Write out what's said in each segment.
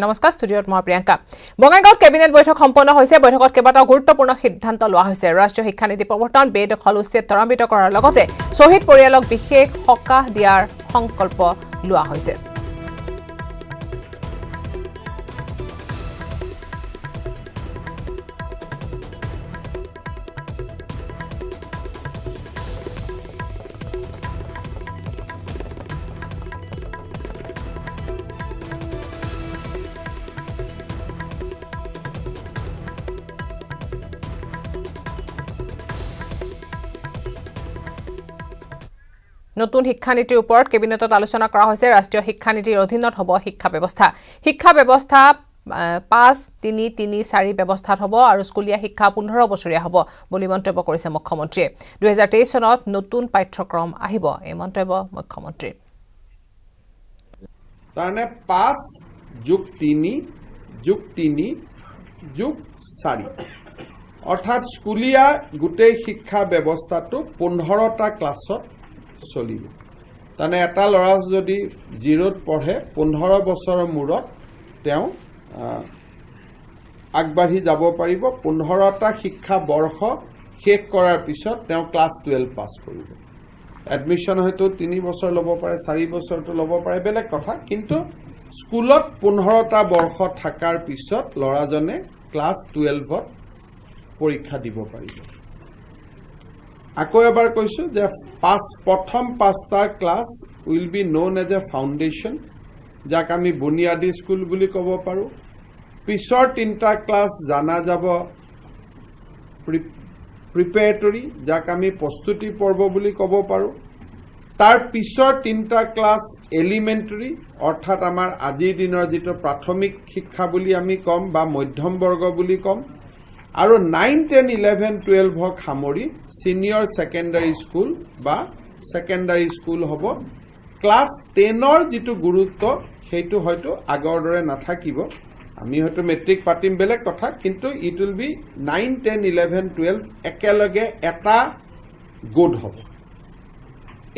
নমস্কাৰ ষ্টুডিঅত মই প্ৰিয়ংকা বঙাইগাঁৱত কেবিনেট বৈঠক সম্পন্ন হৈছে বৈঠকত কেইবাটাও গুৰুত্বপূৰ্ণ সিদ্ধান্ত লোৱা হৈছে ৰাষ্ট্ৰীয় শিক্ষা নীতি প্ৰৱৰ্তন বেদখল উচ্ছেদ ত্বৰান্বিত কৰাৰ লগতে শহীদ পৰিয়ালক বিশেষ সকাহ দিয়াৰ সংকল্প লোৱা হৈছে নতুন শিক্ষানীতিৰ ওপৰত কেবিনেটত আলোচনা কৰা হৈছে ৰাষ্ট্ৰীয় শিক্ষানীতিৰ অধীনত হ'ব শিক্ষা ব্যৱস্থা 5-3-3-4 ব্যৱস্থাত হ'ব আৰু স্কুলীয়া শিক্ষা 15 বছৰীয়া হ'ব বুলি মন্তব্য কৰিছে মুখ্যমন্ত্ৰীয়ে 2023 চনত নতুন পাঠ্যক্ৰম আহিব এই মন্তব্য মুখ্যমন্ত্ৰীৰ তাৰনে 5+3+3+4 অৰ্থাৎ স্কুলীয়া গোটেই শিক্ষা ব্যৱস্থাটো 15টা ক্লাছত চলিব তাৰনে এটা ল'ৰা যদি 0ত পঢ়ে 15 বছৰৰ মূৰত তেওঁ আগবাঢ়ি যাব পাৰিব 15টা শিক্ষা বৰ্ষ শেষ কৰাৰ পিছত তেওঁ ক্লাছ 12 পাছ কৰিব এডমিশন হয়তো 3 বছৰ ল'ব পাৰে 4 বছৰটো ল'ব পাৰে বেলেগ কথা কিন্তু স্কুলত 15টা বৰ্ষ থাকাৰ পিছত ল'ৰাজনে ক্লাছ 12ত পৰীক্ষা দিব পাৰিব আকৌ এবাৰ কৈছো যে প্ৰথম 5টা class will be known as a foundation যাক আমি বুনিয়াদী স্কুল বুলি ক'ব পাৰো পিছৰ 3টা ক্লাছ জানা যাব প্ৰিপেৰেটৰী যাক আমি প্ৰস্তুতি পৰ্ব বুলি ক'ব পাৰো তাৰ পিছৰ 3টা ক্লাছ এলিমেণ্টাৰী অৰ্থাৎ আমাৰ আজিৰ দিনৰ যেটো প্ৰাথমিক শিক্ষা বুলি আমি কম বা মধ্যম বৰ্গ বুলি কম আৰু 9, 10, 11, 12 খামৰি সিনিয়ৰ সেকেন্ডাৰী স্কুল বা সেকেন্ডাৰী স্কুল হ'ব ক্লাছ 10ৰ যেটো গুৰুত্ব সেইটো হয়তো আগৰ দৰে নাথাকিব আমি হয়তো মেট্ৰিক পাতিম বেলেগ কথা কিন্তু ইট উইল বি 9, 10, 11, 12 একেলগে এটা গোট হ'ব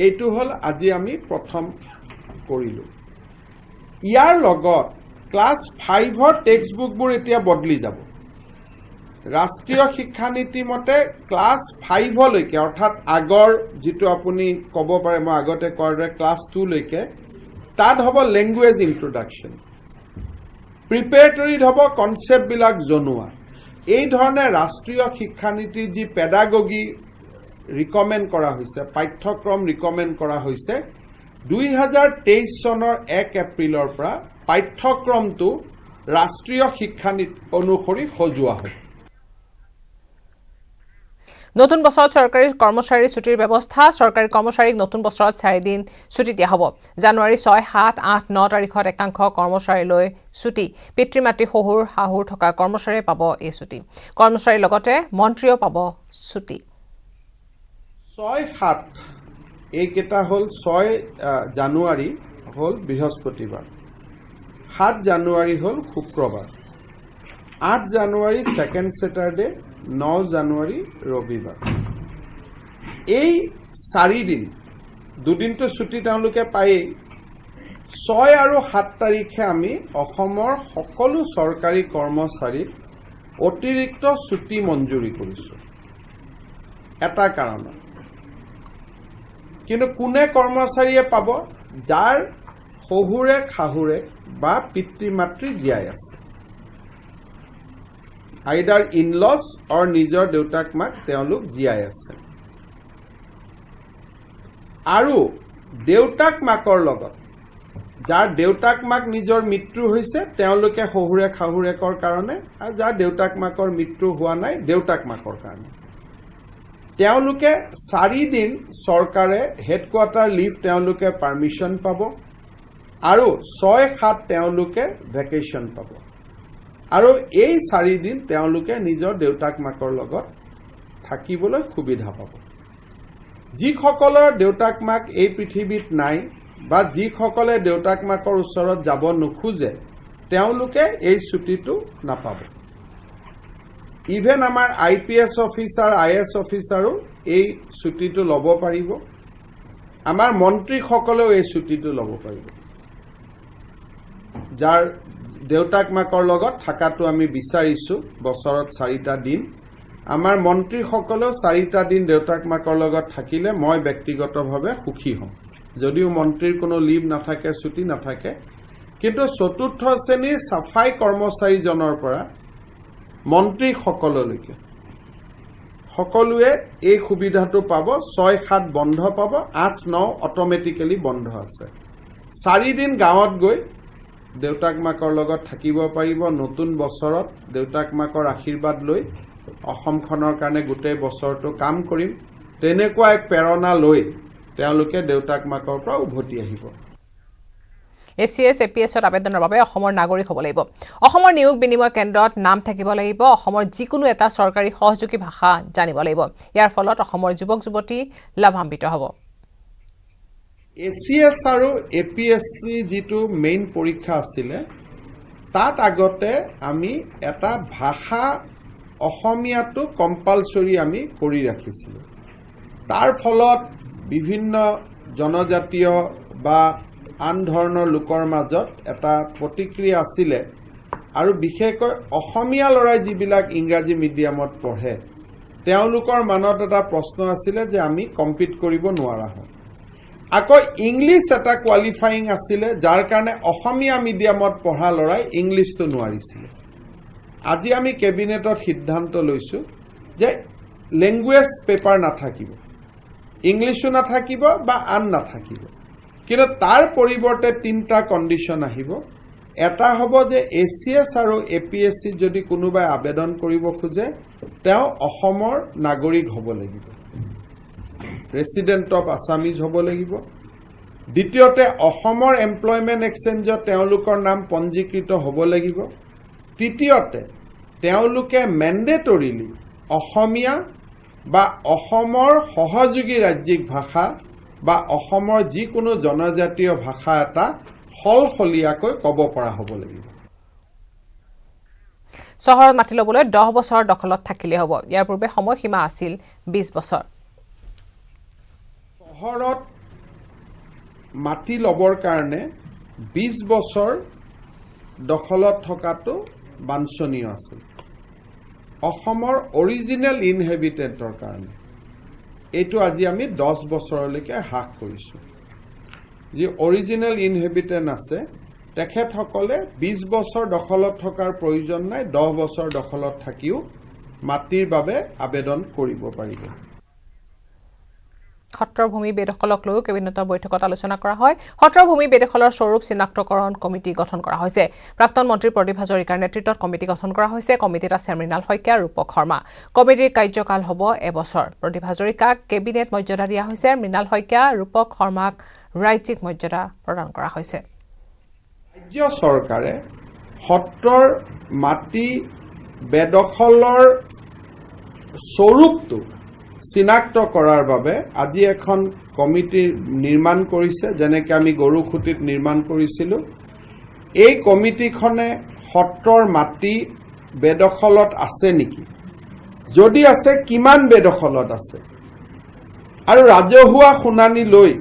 এইটো হল আজি আমি প্ৰথম কৰিলো ইয়াৰ লগত ক্লাছ 5ৰ টেক্সটবুকবোৰ এতিয়া বদলি যাব ৰাষ্ট্ৰীয় শিক্ষা নীতি মতে ক্লাছ 5 লৈকে অৰ্থাৎ আগৰ যেটো আপুনি ক'ব পাৰে মই আগতে কোৱাৰ ক্লাছ 2 লৈকে তাত হ'ব ল্যাঙ্গুৱেজ ইন্ট্ৰোডাকচন প্ৰিপেৰেটৰীত হ'ব কনসেপ্ট বিলাক জনোৱা এই ধৰণে ৰাষ্ট্ৰীয় শিক্ষা নীতি যি পেডাগগী ৰিকমেন্ড কৰা হৈছে পাঠ্যক্ৰম ৰিকমেন্ড কৰা হৈছে 2023 চনৰ 1 এপ্ৰিলৰ পৰা পাঠ্যক্ৰমটো ৰাষ্ট্ৰীয় শিক্ষা নীতি অনুসৰি সজোৱা হ'ব নতুন বছৰত চৰকাৰী কৰ্মচাৰীৰ ছুটিৰ ব্যৱস্থা চৰকাৰী কৰ্মচাৰীক নতুন বছৰত 4 দিন ছুটি দিয়া হ'ব জানুৱাৰী 6, 7, 8, 9 তাৰিখত একাংশ কৰ্মচাৰীলৈ ছুটি পিতৃ-মাতৃ শহুৰ শাহুৰ থকা কৰ্মচাৰীয়ে পাব এই ছুটি কৰ্মচাৰীৰ লগতে মন্ত্ৰীও পাব ছুটি 6-7 এইকেইটা হল 6 জানুৱাৰী হল বৃহস্পতিবাৰ 7 জানুৱাৰী হল শুক্ৰবাৰ 8 জানুৱাৰী সেকেন্ড স্যাটাৰডে 9 জানুৱাৰী ৰবিবাৰ এই 4 দিন দুদিনটো ছুটি তেওঁলোকে পায় 6 আৰু 7 তাৰিখে আমি অসমৰ সকলো চৰকাৰী কৰ্মচাৰীক অতিৰিক্ত ছুটি মঞ্জুৰি কৰিছো এটা কাৰণ কিন্তু কোনে কৰ্মচাৰীয়ে পাব যাৰ শহুৰে খাহুৰে বা পিতৃ-মাতৃ জীয়াই আছে আইদাৰ ইনলস অৰ নিজৰ দেউতাক মাক তেওঁলোক জীয়াই আছে আৰু দেউতাক মাকৰ লগত যাৰ দেউতাক মাক নিজৰ মৃত্যু হৈছে তেওঁলোকে শহুৰে খাহুৰেকৰ কাৰণে আৰু যাৰ দেউতাক মাকৰ মৃত্যু হোৱা নাই দেউতাক মাকৰ কাৰণে তেওঁলোকে 4 দিন চৰকাৰে হেডকোৱাৰ্টাৰ লিভ তেওঁলোকে পাৰমিশন পাব আৰু 6-7 তেওঁলোকে ভেকেশন পাব আৰু এই 4 দিন তেওঁলোকে নিজৰ দেউতাক মাকৰ লগত থাকিবলৈ সুবিধা পাব যিসকলৰ দেউতাক মাক এই পৃথিৱীত নাই বা যিসকলে দেউতাক মাকৰ ওচৰত যাব নোখোজে তেওঁলোকে এই ছুটিটো নাপাব ইভেন আমাৰ আইপিএস অফিচাৰ আইএস অফিচাৰো এই ছুটিটো ল'ব পাৰিব আমাৰ মন্ত্ৰীসকলেও এই ছুটিটো ল'ব পাৰিব যাৰ দেউতাক মাকৰ লগত থাকাটো আমি বিচাৰিছোঁ বছৰত 4টা দিন আমাৰ মন্ত্ৰীসকলেও 4টা দিন দেউতাক মাকৰ লগত থাকিলে মই ব্যক্তিগতভাৱে সুখী হ'ম যদিও মন্ত্ৰীৰ কোনো লিভ নাথাকে ছুটি নাথাকে কিন্তু চতুৰ্থ শ্ৰেণীৰ সাফাই কৰ্মচাৰীজনৰ পৰা মন্ত্ৰীসকললৈকে সকলোৱে এই সুবিধাটো পাব 6-7 বন্ধ পাব 8-9 অটোমেটিক্যালি বন্ধ আছে 4 দিন গাঁৱত গৈ দেউতাক মাকৰ লগত থাকিব পাৰিব নতুন বছৰত দেউতাক মাকৰ আশীৰ্বাদ লৈ অসমখনৰ কাৰণে গোটেই বছৰটো কাম কৰিম তেনেকুৱা এক প্ৰেৰণা লৈ তেওঁলোকে দেউতাক মাকৰ পৰা উভতি আহিব ACS APSত আবেদনৰ বাবে অসমৰ নাগৰিক হ'ব লাগিব অসমৰ নিয়োগ বিনিময় কেন্দ্ৰত নাম থাকিব লাগিব অসমৰ যিকোনো এটা চৰকাৰী সহযোগী ভাষা জানিব লাগিব ইয়াৰ ফলত অসমৰ যুৱক যুৱতী লাভান্বিত হ'ব ACS আৰু APSC যিটো মেইন পৰীক্ষা আছিলে তাত আগতে আমি এটা ভাষা অসমীয়াটো কম্পালসৰি আমি কৰি ৰাখিছিলোঁ তাৰ ফলত বিভিন্ন জনজাতীয় বা আন ধৰণৰ লোকৰ মাজত এটা প্ৰতিক্ৰিয়া আছিলে আৰু বিশেষকৈ অসমীয়া ল'ৰাই যিবিলাক ইংৰাজী মিডিয়ামত পঢ়ে তেওঁলোকৰ মনত এটা প্ৰশ্ন আছিলে যে আমি কম্পিট কৰিব নোৱাৰা হওঁ আকৌ ইংলিছ এটা কোৱালিফাইং আছিলে যাৰ কাৰণে অসমীয়া মিডিয়ামত পঢ়া ল'ৰাই ইংলিছটো নোৱাৰিছিলে আজি আমি কেবিনেটত সিদ্ধান্ত লৈছো যে ল্যাঙ্গুৱেজ পেপাৰ নাথাকিব ইংলিছো নাথাকিব বা আন নাথাকিব কিন্তু তাৰ পৰিৱৰ্তে 3টা কণ্ডিশ্যন আহিব এটা হ'ব যে ACS আৰু APSC যদি কোনোবাই আবেদন কৰিব খোজে তেওঁ অসমৰ নাগৰিক হ'ব লাগিব ৰেসিডেন্ট অফ আসামিজ হ'ব লাগিব দ্বিতীয়তে অসমৰ এমপ্লয়মেন্ট এক্সচেঞ্জত তেওঁলোকৰ নাম পঞ্জীকৃত হ'ব লাগিব তৃতীয়তে তেওঁলোকে ম্যান্ডেটৰিলি অসমীয়া বা অসমৰ সহযোগী ৰাজ্যিক ভাষা বা অসমৰ যিকোনো জনজাতীয় ভাষা এটা হলফলীয়াকৈ ক'ব পৰা হ'ব লাগিব চহৰত মাটি ল'বলৈ 10 বছৰ দখলত থাকিলে হ'ব ইয়াৰ পূৰ্বে সময়সীমা আছিল 20 বছৰ চহৰত মাটি ল'বৰ কাৰণে 20 বছৰ দখলত থকাটো বাঞ্ছনীয় আছিল অসমৰ অৰিজিনেল ইনহেবিটেণ্টৰ কাৰণে এইটো আজি আমি 10 বছৰলৈকে হ্ৰাস কৰিছোঁ যি অৰিজিনেল ইনহেবিটেণ্ট আছে তেখেতসকলে 20 বছৰ দখলত থকাৰ প্ৰয়োজন নাই 10 বছৰ দখলত থাকিও মাটিৰ বাবে আবেদন কৰিব পাৰিব সত্ৰৰ ভূমি বেদখলক লৈ কেবিনেটৰ বৈঠকত আলোচনা কৰা হয় সত্ৰৰ ভূমি বেদখলৰ স্বৰূপ চিনাক্তকৰণ কমিটি গঠন কৰা হৈছে প্ৰাক্তন মন্ত্ৰী প্ৰদীপ হাজৰিকাৰ নেতৃত্বত কমিটি গঠন কৰা হৈছে কমিটিত আছে মৃণাল শইকীয়া ৰূপক শৰ্মা কমিটিৰ কাৰ্যকাল হ'ব এবছৰ প্ৰদীপ হাজৰিকাক কেবিনেট মৰ্যাদা দিয়া হৈছে মৃণাল শইকীয়া ৰূপক শৰ্মাক ৰাজ্যিক মৰ্যাদা প্ৰদান কৰা হৈছে ৰাজ্য চৰকাৰে সত্ৰৰ মাটি বেদখলৰ স্বৰূপটো চিনাক্ত কৰাৰ বাবে আজি এখন কমিটি নিৰ্মাণ কৰিছে যেনেকৈ আমি গৰুখুটিত নিৰ্মাণ কৰিছিলোঁ এই কমিটিখনে সত্ৰৰ মাটি বেদখলত আছে নেকি যদি আছে কিমান বেদখলত আছে আৰু ৰাজহুৱা শুনানি লৈ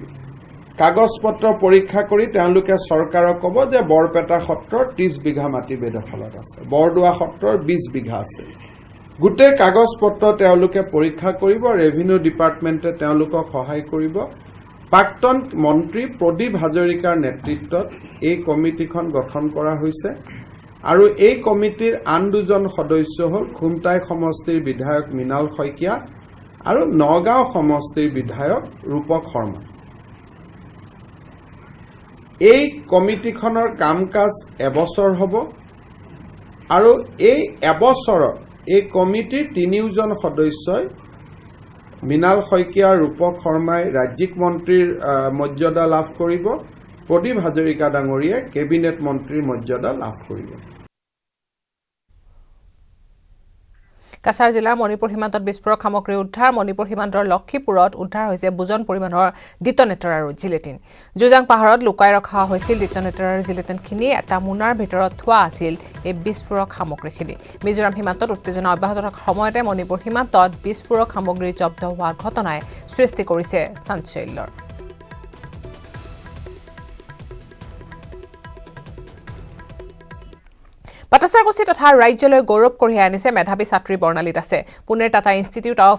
কাগজ পত্ৰ পৰীক্ষা কৰি তেওঁলোকে চৰকাৰক ক'ব যে বৰপেটা সত্ৰৰ 30 বিঘা মাটি বেদখলত আছে বৰদোৱা সত্ৰৰ 20 বিঘা আছে গোটেই কাগজ পত্ৰ তেওঁলোকে পৰীক্ষা কৰিব ৰেভিনিউ ডিপাৰ্টমেণ্টে তেওঁলোকক সহায় কৰিব প্ৰাক্তন মন্ত্ৰী প্ৰদীপ হাজৰিকাৰ নেতৃত্বত এই কমিটিখন গঠন কৰা হৈছে আৰু এই কমিটিৰ আন দুজন সদস্য হ'ল খুমটাই সমষ্টিৰ বিধায়ক মৃণাল শইকীয়া আৰু নগাঁও সমষ্টিৰ বিধায়ক ৰূপক শৰ্মা এই কমিটিখনৰ কাম-কাজ এবছৰ হ'ব আৰু এই এবছৰত এই কমিটিৰ 3জন সদস্যই মৃণাল শইকীয়া ৰূপক শৰ্মাই ৰাজ্যিক মন্ত্ৰীৰ মৰ্যাদা লাভ কৰিব প্ৰদীপ হাজৰিকা ডাঙৰীয়ে কেবিনেট মন্ত্ৰীৰ মৰ্যাদা লাভ কৰিব কাছাৰ জিলাৰ মণিপুৰ সীমান্তত বিস্ফোৰক সামগ্ৰী উদ্ধাৰ মণিপুৰ সীমান্তৰ লক্ষীপুৰত উদ্ধাৰ হৈছে বুজন পৰিমাণৰ ডিটনেটৰ আৰু জিলেটিন জুজাং পাহাৰত লুকাই ৰখা হৈছিল ডিটনেটৰ আৰু জিলেটিনখিনি এটা মোনাৰ ভিতৰত থোৱা আছিল এই বিস্ফোৰক সামগ্ৰীখিনি মিজোৰাম সীমান্তত উত্তেজনা অব্যাহত থকাৰ সময়তে মণিপুৰ সীমান্তত বিস্ফোৰক সামগ্ৰী জব্দ হোৱা ঘটনাই সৃষ্টি কৰিছে চাঞ্চল্যৰ ভট্টাচাৰ্যকুছি তথা ৰাজ্যলৈ গৌৰৱ কঢ়িয়াই আনিছে মেধাৱী ছাত্ৰী বৰ্ণালী দাসে। পুনেৰ টাটা ইনষ্টিটিউট অৱ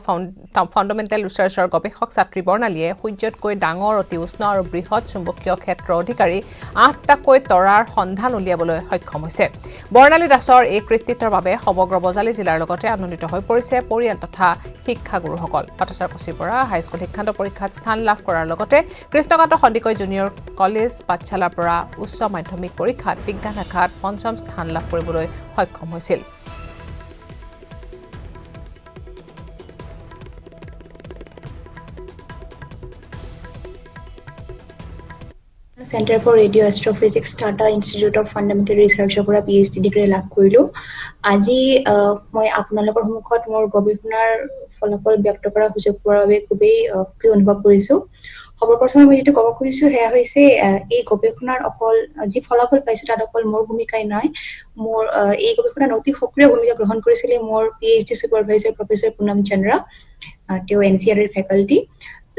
ফাণ্ডামেণ্টেল ৰিচাৰ্চৰ গৱেষক ছাত্ৰী বৰ্ণালীয়ে সূৰ্যতকৈ ডাঙৰ, অতি উষ্ণ আৰু বৃহৎ চুম্বকীয় ক্ষেত্ৰ অধিকাৰী 8টাকৈ তৰাৰ সন্ধান উলিয়াবলৈ সক্ষম হৈছে। বৰ্ণালী দাসৰ এই কৃতিত্বৰ বাবে সমগ্ৰ বজালী জিলাৰ লগতে আনন্দিত হৈ পৰিছে পৰিয়াল তথা শিক্ষাগুৰুসকল। ভট্টাচাৰ্যকুছিৰ পৰা হাইস্কুল শিক্ষান্ত পৰীক্ষাত স্থান লাভ কৰাৰ লগতে কৃষ্ণকান্ত সন্দিকৈ জুনিয়ৰ কলেজ পাঠশালাৰ পৰা উচ্চ মাধ্যমিক পৰীক্ষাত বিজ্ঞান শাখাত 5ম স্থান লাভ কৰিবলৈ সক্ষম হৈছিল। Center for Radio Astrophysics Tata Institute of Fundamental Research পৰা PhD ডিগ্ৰী লাভ কৰিলো। আজি মই আপোনালোকৰ সন্মুখত মোৰ গৱেষণাৰ ফলাফল ব্যক্ত কৰাৰ সুযোগ পোৱাৰ বাবে খুবেই সুখী অনুভৱ কৰিছো। সৰ্বপ্ৰথমে মই যেটো ক'ব খুজিছো সেয়া হৈছে এই গৱেষণাৰ অকল যি ফলাফল পাইছো তাত অকল মোৰ ভূমিকাই নাই, মোৰ এই গৱেষণাত অতি সক্ৰিয় ভূমিকা গ্ৰহণ কৰিছিলে মোৰ PhD supervisor professor Punam Chandra, তেওঁ NCERT ফেকাল্টি।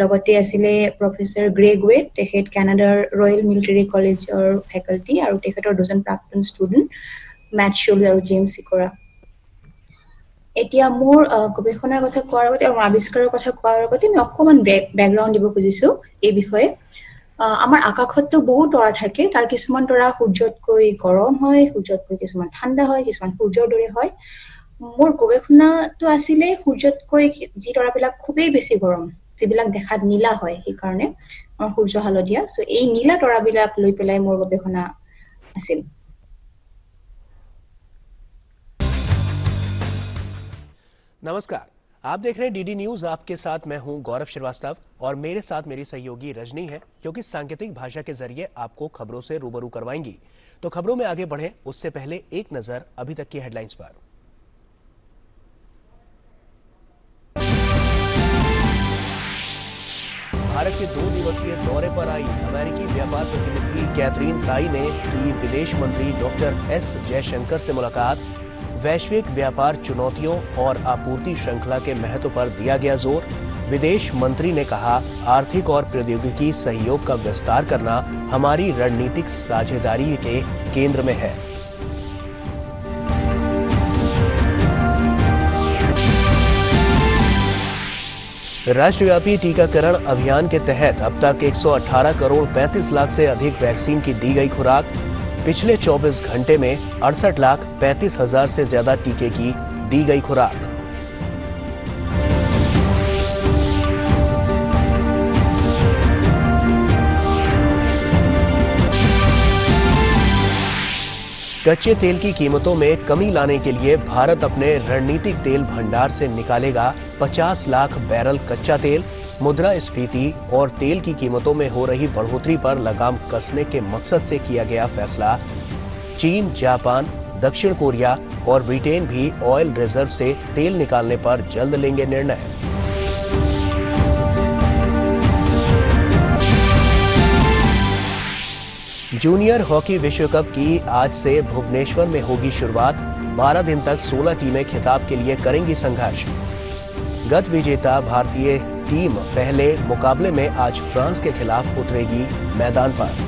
লগতে আছিলে প্ৰফেসৰ গ্ৰেগ ৱেট, তেখেত কানাডাৰ ৰয়েল মিলিটাৰী কলেজৰ ফেকাল্টি আৰু তেখেতৰ দুজন প্ৰাক্তন ষ্টুডেণ্ট মেট শুল আৰু জেমছ চিকৰা। এতিয়া মোৰ গৱেষণাৰ কথা কোৱাৰ আগতে আৰু আৱিষ্কাৰৰ কথা কোৱাৰ আগতে মই অকমান বেকগ্ৰাউণ্ড দিব খুজিছো এই বিষয়ে। আমাৰ আকাশততো বহু তৰা থাকে, তাৰ কিছুমান তৰা সূৰ্যতকৈ গৰম হয়, সূৰ্যতকৈ কিছুমান ঠাণ্ডা হয়, কিছুমান সূৰ্যৰ দৰে হয়। মোৰ গৱেষণাটো আছিলে সূৰ্যতকৈ যি তৰাবিলাক খুবেই বেছি গৰম, যিবিলাক দেখাত নীলা হয়, সেইকাৰণে আমাৰ সূৰ্য হালধীয়া। সো এই নীলা তৰাবিলাক লৈ পেলাই মোৰ গৱেষণা আছিল। नमस्कार, आप देख रहे हैं डीडी न्यूज। आपके साथ मैं हूं गौरव श्रीवास्तव और मेरे साथ मेरी सहयोगी रजनी है, जो कि सांकेतिक भाषा के जरिए आपको खबरों से रूबरू करवाएंगी। तो खबरों में आगे बढ़े उससे पहले एक नजर अभी तक की हेडलाइंस पर। भारत के 2 दिवसीय दौरे पर आई अमेरिकी व्यापार प्रतिनिधि कैथरीन ताई ने की विदेश मंत्री डॉक्टर एस जयशंकर से मुलाकात। वैश्विक व्यापार चुनौतियों और आपूर्ति श्रृंखला के महत्व पर दिया गया जोर। विदेश मंत्री ने कहा, आर्थिक और प्रौद्योगिकी सहयोग का विस्तार करना हमारी रणनीतिक साझेदारी के केंद्र में है। राष्ट्रव्यापी टीकाकरण अभियान के तहत अब तक 118 करोड़ 35 लाख से अधिक वैक्सीन की दी गई खुराक। पिछले 24 घंटे में 68,35,000 से ज्यादा टीके की दी गई खुराक। कच्चे तेल की कीमतों में कमी लाने के लिए भारत अपने रणनीतिक तेल भंडार से निकालेगा 50 लाख बैरल कच्चा तेल। मुद्रास्फीति और तेल की कीमतों में हो रही बढ़ोतरी पर लगाम कसने के मकसद से किया गया फैसला। चीन, जापान, दक्षिण कोरिया और ब्रिटेन भी ऑयल रिजर्व से तेल निकालने पर जल्द लेंगे निर्णय। जूनियर हॉकी विश्व कप की आज से भुवनेश्वर में होगी शुरुआत। 12 दिन तक 16 टीमें खिताब के लिए करेंगी संघर्ष। गत विजेता भारतीय टीम पहले मुकाबले में आज फ्रांस के खिलाफ उतरेगी मैदान पर।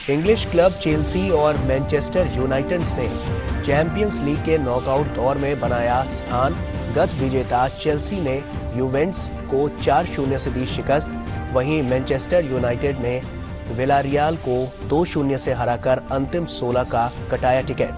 इंग्लिश क्लब चेल्सी और मैनचेस्टर यूनाइटेड ने चैंपियंस लीग के नॉकआउट दौर में बनाया स्थान। गत विजेता चेल्सी ने यूवेंटस को 4-0 से दी शिकस्त। वहीं मैनचेस्टर यूनाइटेड ने विलारियल को 2-0 से हराकर अंतिम 16 का कटाया टिकट।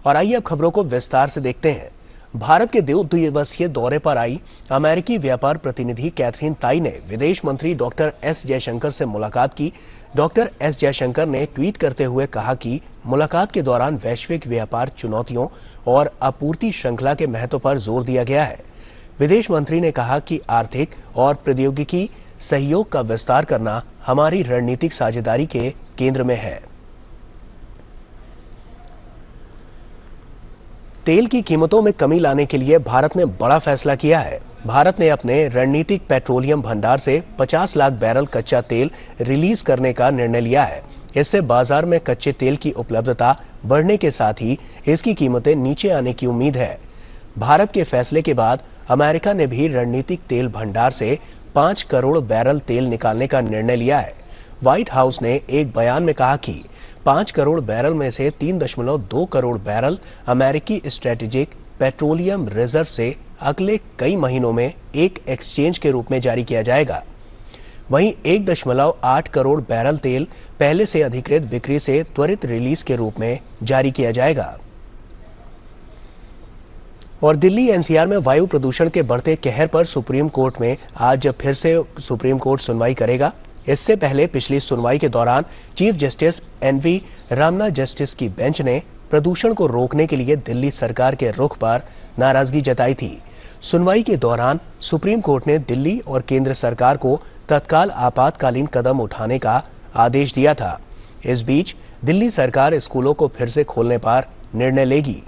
और आइए अब खबरों को विस्तार से देखते हैं। भारत के 2 दिवसीय दौरे पर आई अमेरिकी व्यापार प्रतिनिधि कैथरीन ताई ने विदेश मंत्री डॉक्टर एस जयशंकर से मुलाकात की। डॉक्टर एस जयशंकर ने ट्वीट करते हुए कहा कि मुलाकात के दौरान वैश्विक व्यापार चुनौतियों और आपूर्ति श्रृंखला के महत्व पर जोर दिया गया है। विदेश मंत्री ने कहा कि आर्थिक और प्रौद्योगिकी सहयोग का विस्तार करना हमारी रणनीतिक साझेदारी के केंद्र में है। तेल की कीमतों में कमी लाने के लिए भारत ने बड़ा फैसला किया है। भारत ने अपने रणनीतिक पेट्रोलियम भंडार से 50 लाख बैरल कच्चा तेल रिलीज करने का निर्णय लिया है। इससे बाजार में कच्चे तेल की उपलब्धता बढ़ने के साथ ही इसकी कीमतें नीचे आने की उम्मीद है। भारत के फैसले के बाद अमेरिका ने भी रणनीतिक तेल भंडार से 5 करोड़ बैरल तेल निकालने का निर्णय लिया है। व्हाइट हाउस ने एक बयान में कहा कि 5 करोड़ बैरल में से 3.2 करोड़ बैरल अमेरिकी स्ट्रेटेजिक पेट्रोलियम रिजर्व से अगले कई महीनों में एक एक्सचेंज के रूप में जारी किया जाएगा। वहीं 1.8 करोड़ बैरल तेल पहले से अधिकृत बिक्री से त्वरित रिलीज के रूप में जारी किया जाएगा। और दिल्ली एनसीआर में वायु प्रदूषण के बढ़ते कहर पर सुप्रीम कोर्ट में आज फिर से सुप्रीम कोर्ट सुनवाई करेगा। इससे पहले पिछली सुनवाई के दौरान chief justice NV Ramana justice की बेंच ने प्रदूषण को रोकने के लिए दिल्ली सरकार के रुख पर नाराजगी जताई थी। सुनवाई के दौरान सुप्रीम कोर्ट ने दिल्ली और केंद्र सरकार को तत्काल आपातकालीन कदम उठाने का आदेश दिया था। इस बीच दिल्ली सरकार स्कूलों को फिर से खोलने पर निर्णय लेगी।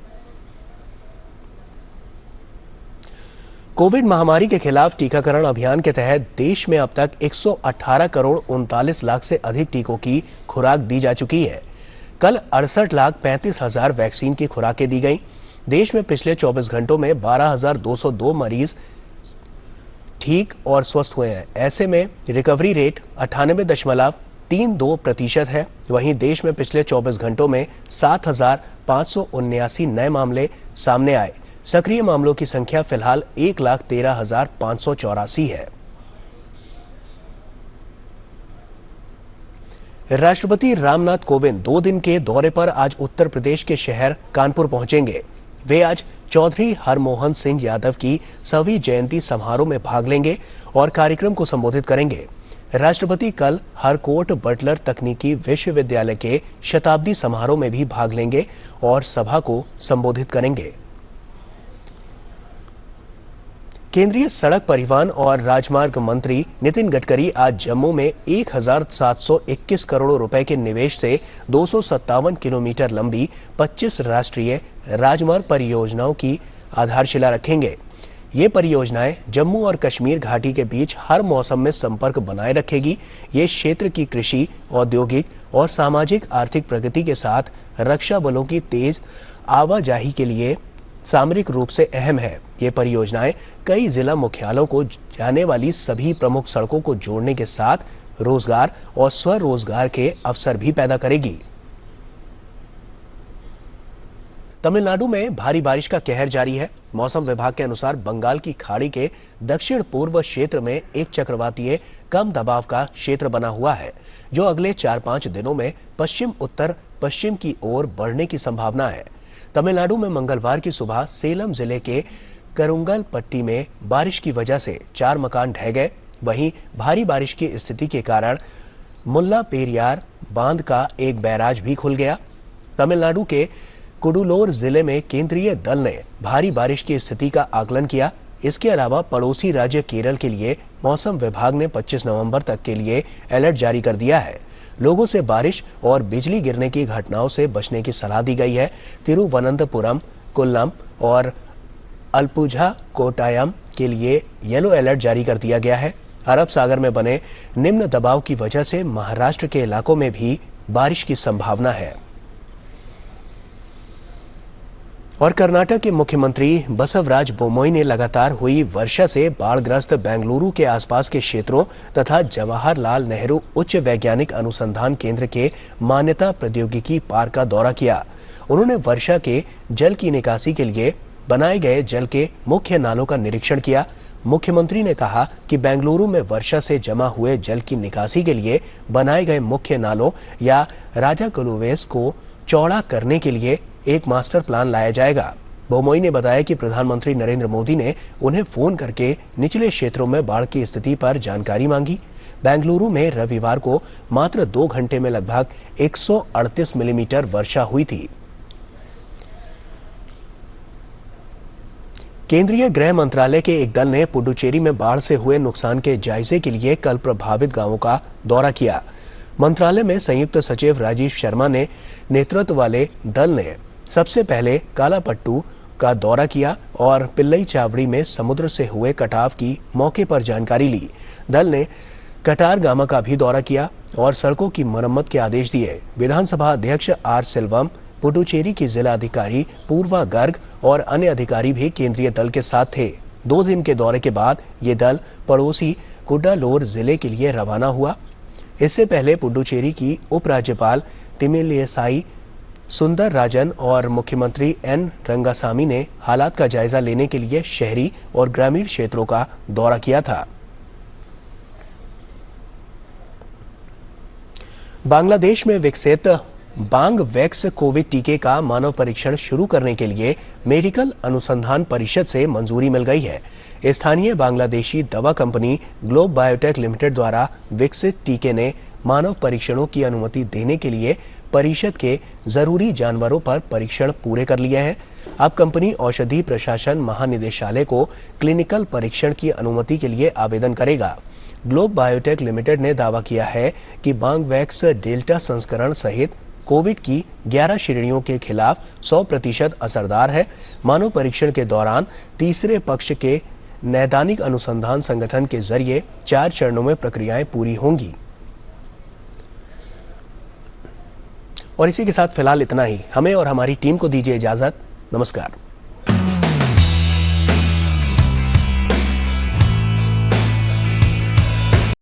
कोविड महामारी के खिलाफ टीकाकरण अभियान के तहत देश में अब तक 118 करोड़ 39 लाख से अधिक टीकों की खुराक दी जा चुकी है। कल 68,35,000 वैक्सीन की खुराकें दी गईं। देश में पिछले 24 घंटों में 12,202 मरीज ठीक और स्वस्थ हुए हैं। ऐसे में रिकवरी रेट 98.32% है। वहीं देश में पिछले 24 घंटों में 7,579 नए मामले सामने आए। सक्रिय मामलों की संख्या फिलहाल 1,13,584 है। राष्ट्रपति रामनाथ कोविंद 2 दिन के दौरे पर आज उत्तर प्रदेश के शहर कानपुर पहुंचेंगे। वे आज चौधरी हरमोहन सिंह यादव की 100वीं जयंती समारोह में भाग लेंगे और कार्यक्रम को संबोधित करेंगे। राष्ट्रपति कल हरकोट बटलर तकनीकी विश्वविद्यालय के शताब्दी समारोह में भी भाग लेंगे और सभा को संबोधित करेंगे। केंद्रीय सड़क परिवहन और राजमार्ग मंत्री नितिन गडकरी आज जम्मू में 1,721 करोड़ रुपए के निवेश से 257 किलोमीटर लंबी 25 राष्ट्रीय राजमार्ग परियोजनाओं की आधारशिला रखेंगे। ये परियोजनाएं जम्मू और कश्मीर घाटी के बीच हर मौसम में संपर्क बनाए रखेगी। ये क्षेत्र की कृषि, औद्योगिक और सामाजिक आर्थिक प्रगति के साथ रक्षा बलों की तेज आवाजाही के लिए सामरिक रूप से अहम है। ये परियोजनाएं कई जिला मुख्यालयों को जाने वाली सभी प्रमुख सड़कों को जोड़ने के साथ रोजगार और स्वरोजगार के अवसर भी पैदा करेगी। तमिलनाडु में भारी बारिश का कहर जारी है। मौसम विभाग के अनुसार बंगाल की खाड़ी के दक्षिण पूर्व क्षेत्र में एक चक्रवातीय कम दबाव का क्षेत्र बना हुआ है, जो अगले 4-5 दिनों में पश्चिम उत्तर पश्चिम की ओर बढ़ने की संभावना है। तमिलनाडु में मंगलवार की सुबह सेलम जिले के करुंगल पट्टी में बारिश की वजह से 4 मकान ढह गए। वहीं भारी बारिश की स्थिति के कारण मुल्ला पेरियार बांध का एक बैराज भी खुल गया। तमिलनाडु के कुडुलोर जिले में केंद्रीय दल ने भारी बारिश की स्थिति का आकलन किया। इसके अलावा पड़ोसी राज्य केरल के लिए मौसम विभाग ने 25 नवंबर तक के लिए अलर्ट जारी कर दिया है। लोगों से बारिश और बिजली गिरने की घटनाओं से बचने की सलाह दी गई है। तिरुवनंतपुरम, कोल्लम और अलपुझा कोटायम के लिए येलो अलर्ट जारी कर दिया गया है। अरब सागर में बने निम्न दबाव की वजह से महाराष्ट्र के इलाकों में भी बारिश की संभावना है। और कर्नाटक के मुख्यमंत्री बसवराज बोम्मई ने लगातार हुई वर्षा से बाढ़ग्रस्त बेंगलुरु के आसपास के क्षेत्रों तथा जवाहरलाल नेहरू उच्च वैज्ञानिक अनुसंधान केंद्र के मान्यता प्रौद्योगिकी पार्क का दौरा किया। उन्होंने वर्षा के जल की निकासी के लिए बनाए गए जल के मुख्य नालों का निरीक्षण किया। मुख्यमंत्री ने कहा कि बेंगलुरु में वर्षा से जमा हुए जल की निकासी के लिए बनाए गए मुख्य नालों या राजा कलुवेस को चौड़ा करने के लिए एक मास्टर प्लान लाया जाएगा। बोम्मई ने बताया कि प्रधानमंत्री नरेंद्र मोदी ने उन्हें फोन करके निचले क्षेत्रों में बाढ़ की स्थिति पर जानकारी मांगी। बेंगलुरु में रविवार को मात्र 2 घंटे में लगभग 138 मिलीमीटर वर्षा हुई थी। केंद्रीय गृह मंत्रालय के एक दल ने पुडुचेरी में बाढ़ से हुए नुकसान के जायजे के लिए कल प्रभावित गांवों का दौरा किया। मंत्रालय में संयुक्त सचिव राजीव शर्मा ने नेतृत्व वाले दल ने सबसे पहले कालापट्टू का दौरा किया और पिल्लई चावड़ी में समुद्र से हुए कटाव की मौके पर जानकारी ली। दल ने कटारगामा का भी दौरा किया और सड़कों की मरम्मत के आदेश दिए। विधानसभा अध्यक्ष आर सेल्वम, पुडुचेरी की जिला अधिकारी पूर्वा गर्ग और अन्य अधिकारी भी केंद्रीय दल के साथ थे। 2 दिन के दौरे के बाद ये दल पड़ोसी कुड्डालोर जिले के लिए रवाना हुआ। इससे पहले पुडुचेरी की उपराज्यपाल तिमिलिसाई सुंदरराजन और मुख्यमंत्री एन रंगासामी ने हालात का जायजा लेने के लिए शहरी और ग्रामीण क्षेत्रों का दौरा किया था। बांग्लादेश में विकसित बांग वैक्स कोविड टीके का मानव परीक्षण शुरू करने के लिए मेडिकल अनुसंधान परिषद से मंजूरी मिल गई है। स्थानीय बांग्लादेशी दवा कंपनी ग्लोब बायोटेक लिमिटेड द्वारा विकसित टीके ने मानव परीक्षणों की अनुमति देने के लिए परिषद के जरूरी जानवरों पर परीक्षण पूरे कर लिए हैं। अब कंपनी औषधि प्रशासन महानिदेशालय को क्लिनिकल परीक्षण की अनुमति के लिए आवेदन करेगा। ग्लोब बायोटेक लिमिटेड ने दावा किया है कि बांगवैक्स डेल्टा संस्करण सहित कोविड की 11 श्रेणियों के खिलाफ 100% असरदार है। मानव परीक्षण के दौरान तीसरे पक्ष के नैदानिक अनुसंधान संगठन के जरिए 4 चरणों में प्रक्रियाएं पूरी होंगी। और इसी के साथ फिलहाल इतना ही। हमें और हमारी टीम को दीजिए इजाजत। नमस्कार।